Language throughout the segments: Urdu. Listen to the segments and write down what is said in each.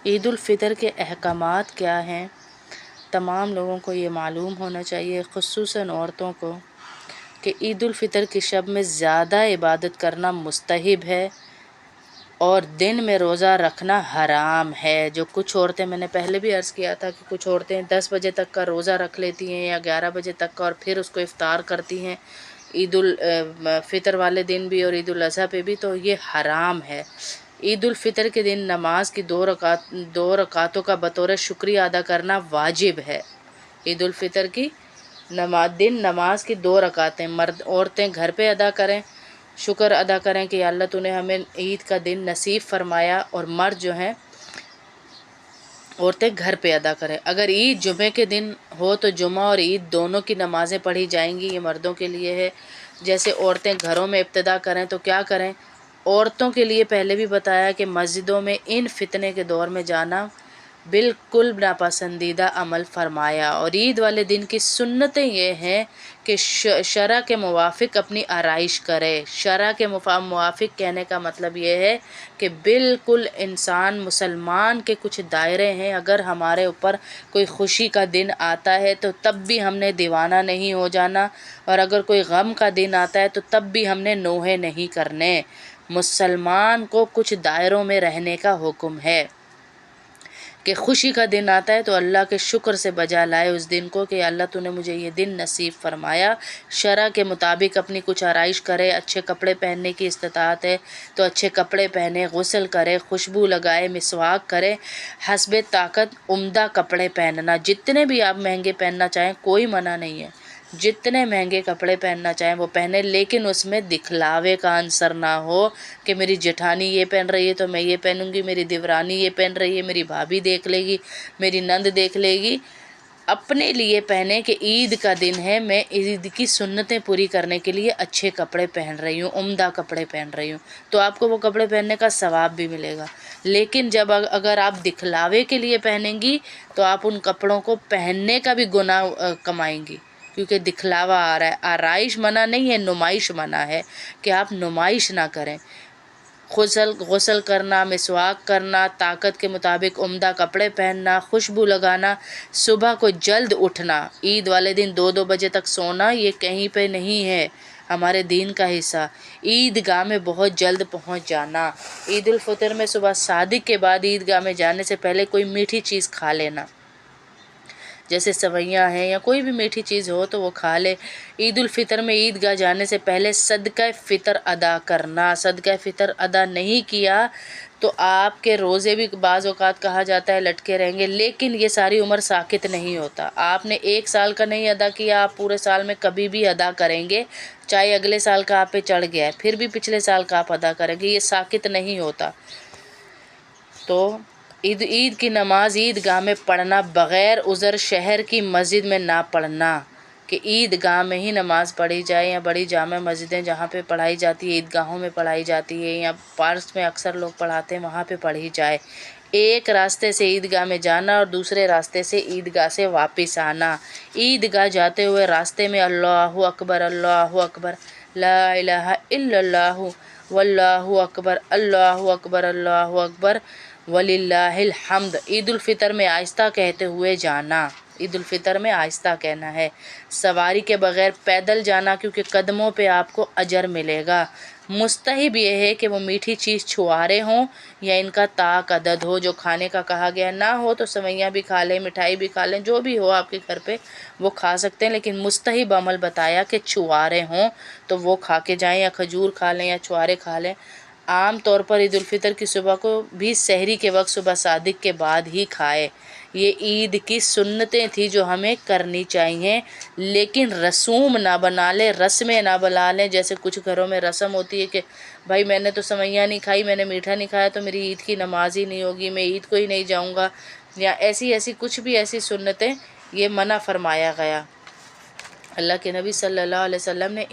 عید الفطر کے احکامات کیا ہیں؟ تمام لوگوں کو یہ معلوم ہونا چاہیے، خصوصاً عورتوں کو، کہ عید الفطر کی شب میں زیادہ عبادت کرنا مستحب ہے اور دن میں روزہ رکھنا حرام ہے۔ جو کچھ عورتیں، میں نے پہلے بھی عرض کیا تھا کہ کچھ عورتیں 10 بجے تک کا روزہ رکھ لیتی ہیں یا 11 بجے تک کا، اور پھر اس کو افطار کرتی ہیں عید الفطر والے دن بھی اور عید الاضحیٰ پہ بھی، تو یہ حرام ہے۔ عید الفطر کے دن نماز کی 2 رکعتوں کا بطور شکریہ ادا کرنا واجب ہے۔ عید الفطر کی نماز کی 2 رکعتیں عورتیں گھر پہ ادا کریں، شکر ادا کریں کہ یا اللہ تو نے ہمیں عید کا دن نصیب فرمایا، اور مرد جو ہیں عورتیں گھر پہ ادا کریں۔ اگر عید جمعے کے دن ہو تو جمعہ اور عید دونوں کی نمازیں پڑھی جائیں گی، یہ مردوں کے لیے ہے۔ جیسے عورتیں گھروں میں ابتدا کریں تو کیا کریں؟ عورتوں کے لیے پہلے بھی بتایا کہ مسجدوں میں ان فتنے کے دور میں جانا بالکل ناپسندیدہ عمل فرمایا، اور عید والے دن کی سنتیں یہ ہیں کہ شرع کے موافق اپنی آرائش کرے۔ شرع کے موافق کہنے کا مطلب یہ ہے کہ بالکل انسان مسلمان کے کچھ دائرے ہیں، اگر ہمارے اوپر کوئی خوشی کا دن آتا ہے تو تب بھی ہم نے دیوانہ نہیں ہو جانا، اور اگر کوئی غم کا دن آتا ہے تو تب بھی ہم نے نوحے نہیں کرنے۔ مسلمان کو کچھ دائروں میں رہنے کا حکم ہے کہ خوشی کا دن آتا ہے تو اللہ کے شکر سے بجا لائے اس دن کو کہ اللہ تو نے مجھے یہ دن نصیب فرمایا۔ شرع کے مطابق اپنی کچھ آرائش کرے، اچھے کپڑے پہننے کی استطاعت ہے تو اچھے کپڑے پہنے، غسل کرے، خوشبو لگائے، مسواک کرے، حسب طاقت عمدہ کپڑے پہننا، جتنے بھی آپ مہنگے پہننا چاہیں کوئی منع نہیں ہے، جتنے مہنگے کپڑے پہننا چاہیں وہ پہنے، لیکن اس میں دکھلاوے کا عنصر نہ ہو کہ میری جٹھانی یہ پہن رہی ہے تو میں یہ پہنوں گی، میری دیورانی یہ پہن رہی ہے، میری بھابھی دیکھ لے گی، میری نند دیکھ لے گی۔ اپنے لیے پہنے کہ عید کا دن ہے، میں عید کی سنتیں پوری کرنے کے لیے اچھے کپڑے پہن رہی ہوں، عمدہ کپڑے پہن رہی ہوں، تو آپ کو وہ کپڑے پہننے کا ثواب بھی ملے گا۔ لیکن جب اگر آپ دکھلاوے کے لیے پہنیں گی تو آپ ان کپڑوں کو پہننے کا بھی گناہ کمائیں گی، کیونکہ دکھلاوا آ رہا ہے۔ آرائش منع نہیں ہے، نمائش منع ہے کہ آپ نمائش نہ کریں۔ غسل کرنا، مسواک کرنا، طاقت کے مطابق عمدہ کپڑے پہننا، خوشبو لگانا، صبح کو جلد اٹھنا، عید والے دن 2 بجے تک سونا یہ کہیں پہ نہیں ہے ہمارے دین کا حصہ۔ عید گاہ میں بہت جلد پہنچ جانا، عید الفطر میں صبح صادق کے بعد عید گاہ میں جانے سے پہلے کوئی میٹھی چیز کھا لینا، جیسے سویاں ہیں یا کوئی بھی میٹھی چیز ہو تو وہ کھا لے۔ عید الفطر میں عید گاہ جانے سے پہلے صدقہ فطر ادا کرنا، صدقہ فطر ادا نہیں کیا تو آپ کے روزے بھی بعض اوقات کہا جاتا ہے لٹکے رہیں گے، لیکن یہ ساری عمر ساقط نہیں ہوتا۔ آپ نے 1 سال کا نہیں ادا کیا، آپ پورے سال میں کبھی بھی ادا کریں گے، چاہے اگلے سال کا آپ پہ چڑھ گیا ہے پھر بھی پچھلے سال کا آپ ادا کریں گے، یہ ساقط نہیں ہوتا۔ تو عید کی نماز عید گاہ میں پڑھنا، بغیر عذر شہر کی مسجد میں نہ پڑھنا، کہ عید گاہ میں ہی نماز پڑھی جائے، یا بڑی جامع مسجدیں جہاں پہ پڑھائی جاتی ہے، عید گاہوں میں پڑھائی جاتی ہے، یا پارکس میں اکثر لوگ پڑھاتے ہیں وہاں پہ پڑھی جائے۔ ایک راستے سے عید گاہ میں جانا اور دوسرے راستے سے عید گاہ سے واپس آنا۔ عید گاہ جاتے ہوئے راستے میں اللہ اکبر، اللہ اکبر، لا الہ الا اللہ، واللہ اکبر، اللہ اکبر، اللہ اکبر، وللہ الحمد، عید الفطر میں آہستہ کہتے ہوئے جانا۔ عید الفطر میں آہستہ کہنا ہے۔ سواری کے بغیر پیدل جانا، کیونکہ قدموں پہ آپ کو اجر ملے گا۔ مستحب یہ ہے کہ وہ میٹھی چیز چھوارے ہوں یا ان کا طاق عدد ہو، جو کھانے کا کہا گیا نہ ہو تو سویاں بھی کھا لیں، مٹھائی بھی کھا لیں، جو بھی ہو آپ کے گھر پہ وہ کھا سکتے ہیں، لیکن مستحب عمل بتایا کہ چھوارے ہوں تو وہ کھا کے جائیں، یا کھجور کھا لیں یا چھوارے کھا لیں۔ عام طور پر عید الفطر کی صبح کو بھی سحری کے وقت صبح صادق کے بعد ہی کھائے۔ یہ عید کی سنتیں تھی جو ہمیں کرنی چاہیے، لیکن رسوم نہ بنا لیں، رسمیں نہ بنا لیں۔ جیسے کچھ گھروں میں رسم ہوتی ہے کہ بھائی میں نے تو سویاں نہیں کھائی، میں نے میٹھا نہیں کھایا تو میری عید کی نماز ہی نہیں ہوگی، میں عید کو ہی نہیں جاؤں گا، یا ایسی کچھ بھی ایسی سنتیں، یہ منع فرمایا گیا۔ اللہ کے نبی صلی اللہ علیہ وسلم نے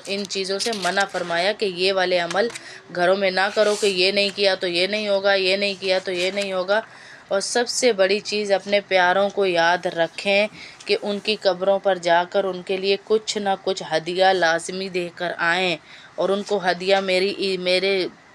ان چیزوں سے منع فرمایا کہ یہ والے عمل گھروں میں نہ کرو، کہ یہ نہیں کیا تو یہ نہیں ہوگا، یہ نہیں کیا تو یہ نہیں ہوگا۔ اور سب سے بڑی چیز، اپنے پیاروں کو یاد رکھیں کہ ان کی قبروں پر جا کر ان کے لیے کچھ نہ کچھ ہدیہ لازمی دے کر آئیں، اور ان کو ہدیہ میرے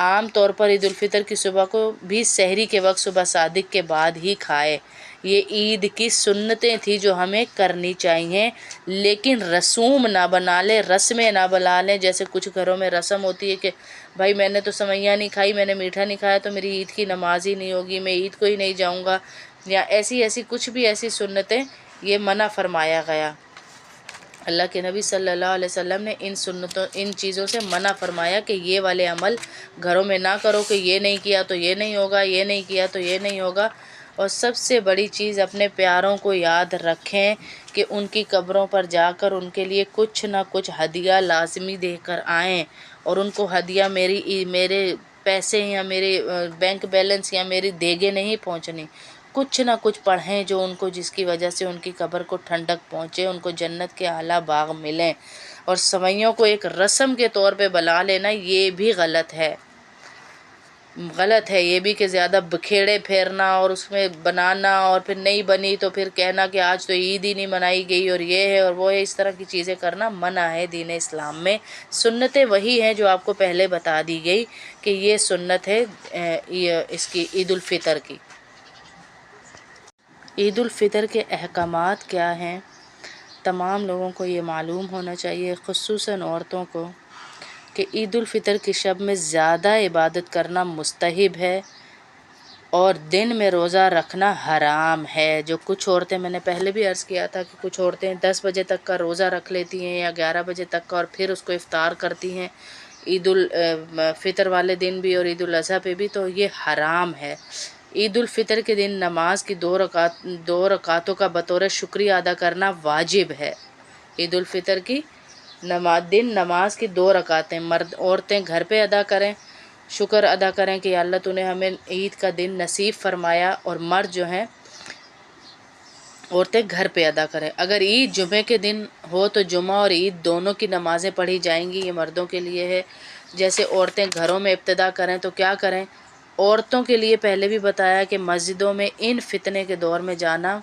عام طور پر عید الفطر کی صبح کو بھی سحری کے وقت صبح صادق کے بعد ہی کھائے۔ یہ عید کی سنتیں تھی جو ہمیں کرنی چاہیے، لیکن رسوم نہ بنا لیں، رسمیں نہ بنا لیں۔ جیسے کچھ گھروں میں رسم ہوتی ہے کہ بھائی میں نے تو سویاں نہیں کھائی، میں نے میٹھا نہیں کھایا تو میری عید کی نماز ہی نہیں ہوگی، میں عید کو ہی نہیں جاؤں گا، یا ایسی کچھ بھی ایسی سنتیں، یہ منع فرمایا گیا۔ اللہ کے نبی صلی اللہ علیہ وسلم نے ان چیزوں سے منع فرمایا کہ یہ والے عمل گھروں میں نہ کرو، کہ یہ نہیں کیا تو یہ نہیں ہوگا، یہ نہیں کیا تو یہ نہیں ہوگا۔ اور سب سے بڑی چیز، اپنے پیاروں کو یاد رکھیں کہ ان کی قبروں پر جا کر ان کے لیے کچھ نہ کچھ ہدیہ لازمی دے کر آئیں، اور ان کو ہدیہ میرے پیسے یا میرے بینک بیلنس یا میری دیگیں نہیں پہنچنی، کچھ نہ کچھ پڑھیں جو ان کو، جس کی وجہ سے ان کی قبر کو ٹھنڈک پہنچے، ان کو جنت کے اعلیٰ باغ ملیں۔ اور سوئیوں کو ایک رسم کے طور پہ بنا لینا، یہ بھی غلط ہے یہ بھی کہ زیادہ بکھیڑے پھیرنا اور اس میں بنانا، اور پھر نہیں بنی تو پھر کہنا کہ آج تو عید ہی نہیں منائی گئی، اور یہ ہے اور وہ ہے، اس طرح کی چیزیں کرنا منع ہے دین اسلام میں۔ سنتیں وہی ہیں جو آپ کو پہلے بتا دی گئی کہ یہ سنت ہے اس کی، عید الفطر کی۔ عید الفطر کے احکامات کیا ہیں؟ تمام لوگوں کو یہ معلوم ہونا چاہیے، خصوصاً عورتوں کو، کہ عید الفطر کی شب میں زیادہ عبادت کرنا مستحب ہے، اور دن میں روزہ رکھنا حرام ہے۔ جو کچھ عورتیں، میں نے پہلے بھی عرض کیا تھا کہ کچھ عورتیں 10 بجے تک کا روزہ رکھ لیتی ہیں یا 11 بجے تک کا، اور پھر اس کو افطار کرتی ہیں عید الفطر والے دن بھی اور عید الاضحیٰ پہ بھی، تو یہ حرام ہے۔ عید الفطر کے دن نماز کی 2 رکعتوں کا بطور شکریہ ادا کرنا واجب ہے۔ عید الفطر کی نماز کی 2 رکعتیں عورتیں گھر پہ ادا کریں، شکر ادا کریں کہ یا اللہ تو نے ہمیں عید کا دن نصیب فرمایا، اور مرد جو ہیں عورتیں گھر پہ ادا کریں۔ اگر عید جمعے کے دن ہو تو جمعہ اور عید دونوں کی نمازیں پڑھی جائیں گی، یہ مردوں کے لیے ہے۔ جیسے عورتیں گھروں میں ابتدا کریں تو کیا کریں؟ عورتوں کے لیے پہلے بھی بتایا کہ مسجدوں میں ان فتنے کے دور میں جانا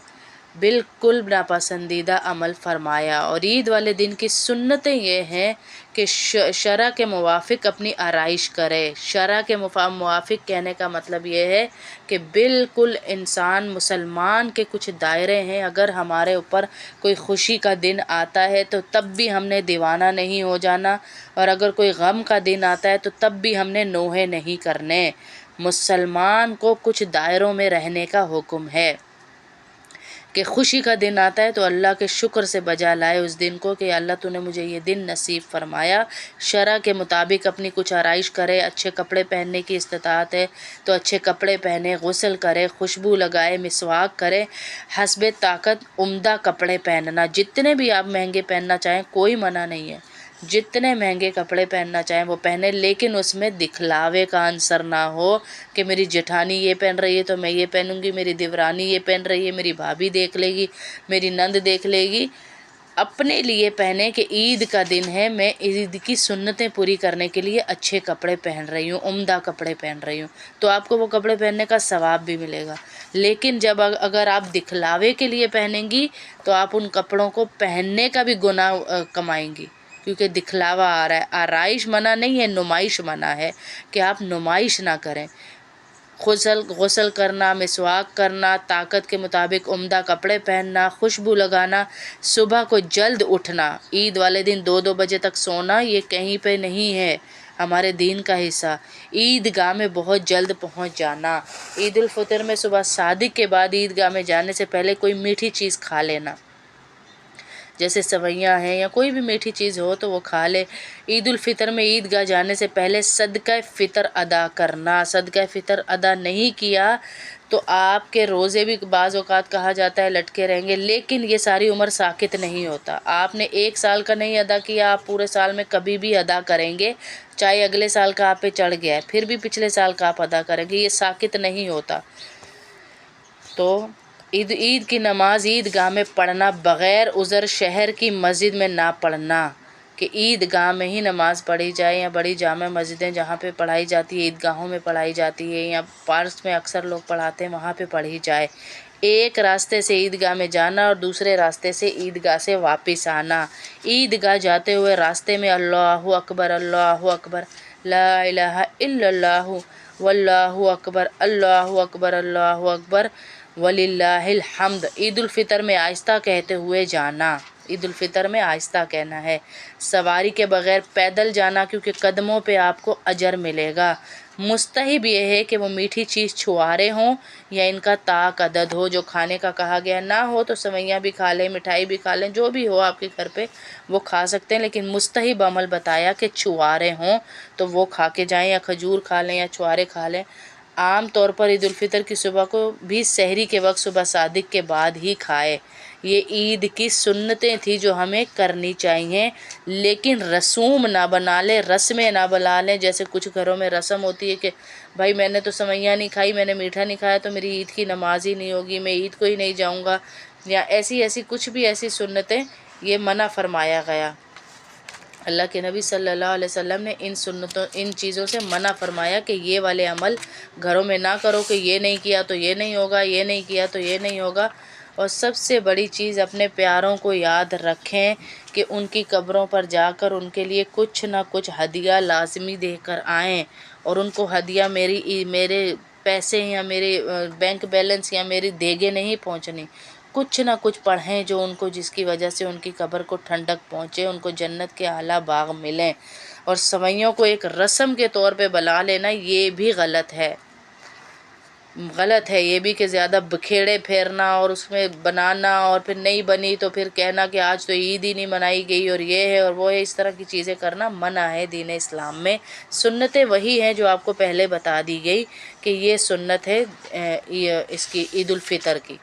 بالکل ناپسندیدہ عمل فرمایا، اور عید والے دن کی سنتیں یہ ہیں کہ شرع کے موافق اپنی آرائش کرے۔ شرع کے موافق کہنے کا مطلب یہ ہے کہ بالکل انسان مسلمان کے کچھ دائرے ہیں، اگر ہمارے اوپر کوئی خوشی کا دن آتا ہے تو تب بھی ہم نے دیوانہ نہیں ہو جانا، اور اگر کوئی غم کا دن آتا ہے تو تب بھی ہم نے نوحے نہیں کرنے۔ مسلمان کو کچھ دائروں میں رہنے کا حکم ہے کہ خوشی کا دن آتا ہے تو اللہ کے شکر سے بجا لائے اس دن کو کہ اللہ تو نے مجھے یہ دن نصیب فرمایا۔ شرع کے مطابق اپنی کچھ آرائش کرے، اچھے کپڑے پہننے کی استطاعت ہے تو اچھے کپڑے پہنے، غسل کرے، خوشبو لگائے، مسواک کرے، حسب طاقت عمدہ کپڑے پہننا، جتنے بھی آپ مہنگے پہننا چاہیں کوئی منع نہیں ہے، جتنے مہنگے کپڑے پہننا چاہیں وہ پہنے، لیکن اس میں دکھلاوے کا عنصر نہ ہو کہ میری جٹھانی یہ پہن رہی ہے تو میں یہ پہنوں گی، میری دیورانی یہ پہن رہی ہے، میری بھابھی دیکھ لے گی، میری نند دیکھ لے گی۔ اپنے لیے پہنے کہ عید کا دن ہے، میں عید کی سنتیں پوری کرنے کے لیے اچھے کپڑے پہن رہی ہوں، عمدہ کپڑے پہن رہی ہوں، تو آپ کو وہ کپڑے پہننے کا ثواب بھی ملے گا۔ لیکن اگر آپ دکھلاوے کے لیے پہنیں گی تو آپ ان کپڑوں کو پہننے کا بھی گناہ کمائیں گی، کیونکہ دکھلاوا آ رہا ہے۔ آرائش منع نہیں ہے، نمائش منع ہے کہ آپ نمائش نہ کریں۔ غسل کرنا، مسواک کرنا، طاقت کے مطابق عمدہ کپڑے پہننا، خوشبو لگانا، صبح کو جلد اٹھنا، عید والے دن 2 بجے تک سونا یہ کہیں پہ نہیں ہے ہمارے دین کا حصہ۔ عید گاہ میں بہت جلد پہنچ جانا، عید الفطر میں صبح صادق کے بعد عید گاہ میں جانے سے پہلے کوئی میٹھی چیز کھا لینا، جیسے سویاں ہیں یا کوئی بھی میٹھی چیز ہو تو وہ کھا لے۔ عید الفطر میں عید گاہ جانے سے پہلے صدقہ فطر ادا کرنا، صدقہ فطر ادا نہیں کیا تو آپ کے روزے بھی بعض اوقات کہا جاتا ہے لٹکے رہیں گے، لیکن یہ ساری عمر ساقط نہیں ہوتا۔ آپ نے 1 سال کا نہیں ادا کیا، آپ پورے سال میں کبھی بھی ادا کریں گے، چاہے اگلے سال کا آپ پہ چڑھ گیا ہے پھر بھی پچھلے سال کا آپ ادا کریں گے، یہ ساقط نہیں ہوتا۔ تو عید کی نماز عید گاہ میں پڑھنا، بغیر عذر شہر کی مسجد میں نہ پڑھنا، کہ عید گاہ میں ہی نماز پڑھی جائے، یا بڑی جامع مسجدیں جہاں پہ پڑھائی جاتی ہے، عید گاہوں میں پڑھائی جاتی ہے، یا پارکس میں اکثر لوگ پڑھاتے ہیں وہاں پہ پڑھی جائے۔ ایک راستے سے عید گاہ میں جانا اور دوسرے راستے سے عید گاہ سے واپس آنا۔ عید گاہ جاتے ہوئے راستے میں اللہ اکبر لا الہ الا اللہ واللہ اکبر اللہ اکبر اللہ اکبر وللہ الحمد۔ عید الفطر میں آہستہ کہتے ہوئے جانا، عید الفطر میں آہستہ کہنا ہے۔ سواری کے بغیر پیدل جانا، کیونکہ قدموں پہ آپ کو اجر ملے گا۔ مستحب یہ ہے کہ وہ میٹھی چیز چھوارے ہوں یا ان کا طاق عدد ہو، جو کھانے کا کہا گیا نہ ہو تو سوئیاں بھی کھا لیں، مٹھائی بھی کھا لیں، جو بھی ہو آپ کے گھر پہ وہ کھا سکتے ہیں، لیکن مستحب عمل بتایا کہ چھوارے ہوں تو وہ کھا کے جائیں، یا کھجور کھا لیں یا چھوارے کھا لیں۔ عام طور پر عید الفطر کی صبح کو بھی سحری کے وقت صبح صادق کے بعد ہی کھائے۔ یہ عید کی سنتیں تھیں جو ہمیں کرنی چاہیے، لیکن رسوم نہ بنا لیں، رسمیں نہ بنا لیں۔ جیسے کچھ گھروں میں رسم ہوتی ہے کہ بھائی میں نے تو سویاں نہیں کھائی، میں نے میٹھا نہیں کھایا تو میری عید کی نماز ہی نہیں ہوگی، میں عید کو ہی نہیں جاؤں گا، یا ایسی کچھ بھی ایسی سنتیں، یہ منع فرمایا گیا۔ اللہ کے نبی صلی اللہ علیہ وسلم نے ان چیزوں سے منع فرمایا کہ یہ والے عمل گھروں میں نہ کرو، کہ یہ نہیں کیا تو یہ نہیں ہوگا، یہ نہیں کیا تو یہ نہیں ہوگا۔ اور سب سے بڑی چیز، اپنے پیاروں کو یاد رکھیں کہ ان کی قبروں پر جا کر ان کے لیے کچھ نہ کچھ ہدیہ لازمی دے کر آئیں، اور ان کو ہدیہ میرے پیسے یا میرے بینک بیلنس یا میری دیگیں نہیں پہنچنی، کچھ نہ کچھ پڑھیں جو ان کو، جس کی وجہ سے ان کی قبر کو ٹھنڈک پہنچے، ان کو جنت کے اعلیٰ باغ ملیں۔ اور سوئیوں کو ایک رسم کے طور پہ بنا لینا یہ بھی غلط ہے، غلط ہے یہ بھی کہ زیادہ بکھیڑے پھیرنا اور اس میں بنانا، اور پھر نہیں بنی تو پھر کہنا کہ آج تو عید ہی نہیں منائی گئی، اور یہ ہے اور وہ ہے، اس طرح کی چیزیں کرنا منع ہے دین اسلام میں۔ سنتیں وہی ہیں جو آپ کو پہلے بتا دی گئی کہ یہ سنت ہے اس کی عید الفطر کی۔